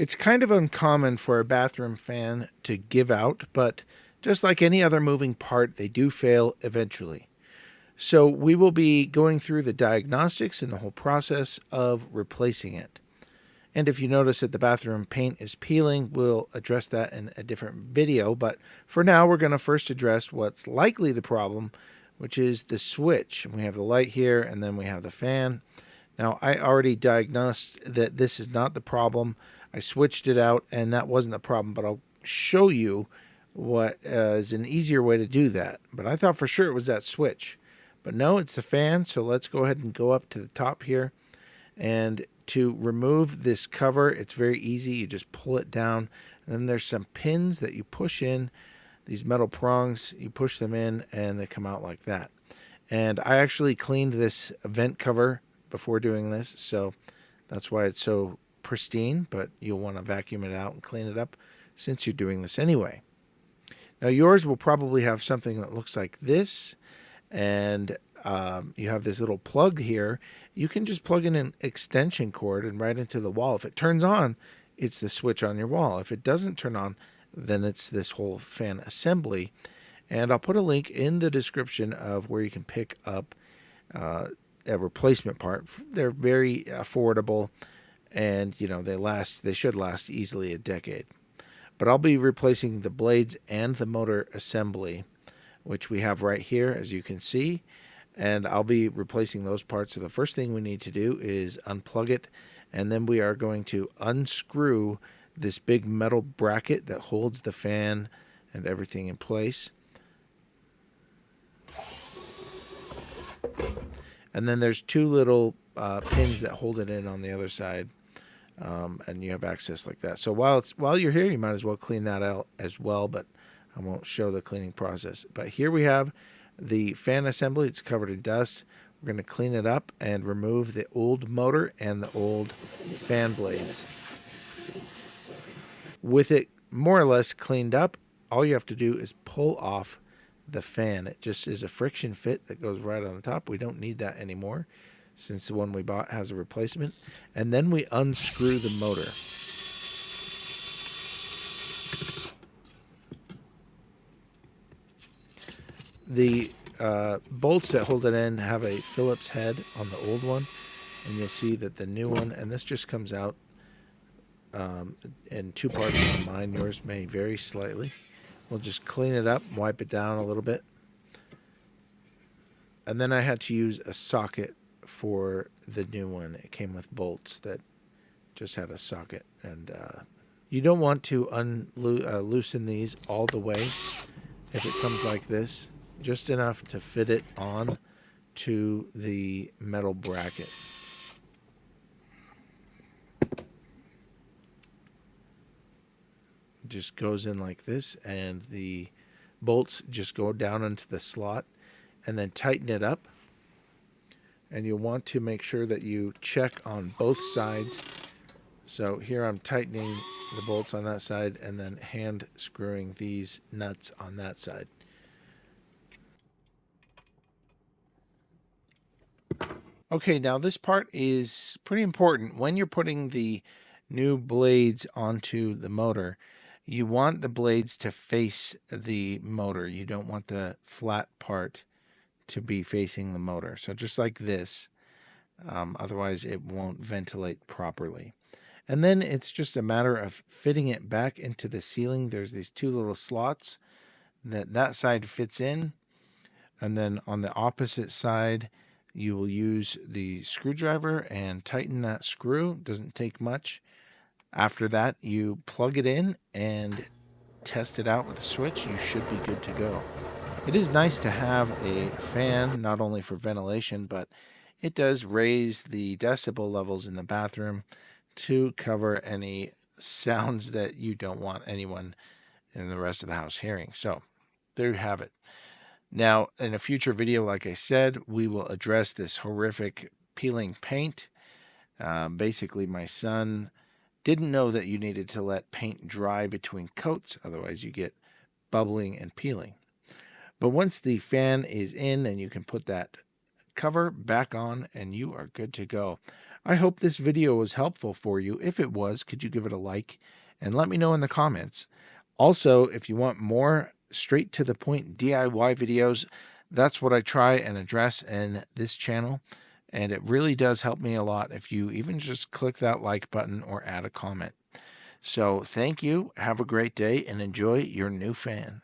It's kind of uncommon for a bathroom fan to give out, but just like any other moving part, they do fail eventually. So we will be going through the diagnostics and the whole process of replacing it. And if you notice that the bathroom paint is peeling, we'll address that in a different video. But for now, we're going to first address what's likely the problem, which is the switch. We have the light here, and then we have the fan. Now, I already diagnosed that this is not the problem. I switched it out, and that wasn't the problem, but I'll show you what is an easier way to do that. But I thought for sure it was that switch. But no, it's the fan, so let's go ahead and go up to the top here. And to remove this cover, it's very easy. You just pull it down, and then there's some pins that you push in, these metal prongs. You push them in, and they come out like that. And I actually cleaned this vent cover before doing this, so that's why it's so pristine, but you'll want to vacuum it out and clean it up since you're doing this anyway. Now yours will probably have something that looks like this, and you have this little plug here. You can just plug in an extension cord and right into the wall. If it turns on, it's the switch on your wall. If it doesn't turn on, then it's this whole fan assembly. And I'll put a link in the description of where you can pick up a replacement part. They're very affordable, and they should last easily a decade. But I'll be replacing the blades and the motor assembly, which we have right here, as you can see. And I'll be replacing those parts. So the first thing we need to do is unplug it, and then we are going to unscrew this big metal bracket that holds the fan and everything in place. And then there's two little pins that hold it in on the other side, and you have access like that. So while you're here, you might as well clean that out as well, but I won't show the cleaning process. But here we have the fan assembly. It's covered in dust. We're going to clean it up and remove the old motor and the old fan blades. With it more or less cleaned up, all you have to do is pull off the fan. It just is a friction fit that goes right on the top. We don't need that anymore since the one we bought has a replacement. And then we unscrew the motor. The bolts that hold it in have a Phillips head on the old one, and you'll see that the new one, and this just comes out in two parts on mine. Yours may vary slightly. We'll just clean it up, wipe it down a little bit. And then I had to use a socket for the new one. It came with bolts that just had a socket. And you don't want to loosen these all the way if it comes like this. Just enough to fit it on to the metal bracket. Just goes in like this, and the bolts just go down into the slot, and then tighten it up. And you'll want to make sure that you check on both sides. So here I'm tightening the bolts on that side and then hand screwing these nuts on that side. Okay, now this part is pretty important. When you're putting the new blades onto the motor, you want the blades to face the motor. You don't want the flat part to be facing the motor. So just like this, otherwise it won't ventilate properly. And then it's just a matter of fitting it back into the ceiling. There's these two little slots that side fits in. And then on the opposite side, you will use the screwdriver and tighten that screw. Doesn't take much. After that, you plug it in and test it out with a switch. You should be good to go. It is nice to have a fan, not only for ventilation, but it does raise the decibel levels in the bathroom to cover any sounds that you don't want anyone in the rest of the house hearing. So there you have it. Now, in a future video, like I said, we will address this horrific peeling paint. Basically, my son didn't know that you needed to let paint dry between coats, otherwise you get bubbling and peeling. But once the fan is in, then you can put that cover back on and you are good to go. I hope this video was helpful for you. If it was, could you give it a like and let me know in the comments. Also, if you want more straight to the point DIY videos, that's what I try and address in this channel. And it really does help me a lot if you even just click that like button or add a comment. So thank you, have a great day, and enjoy your new fan.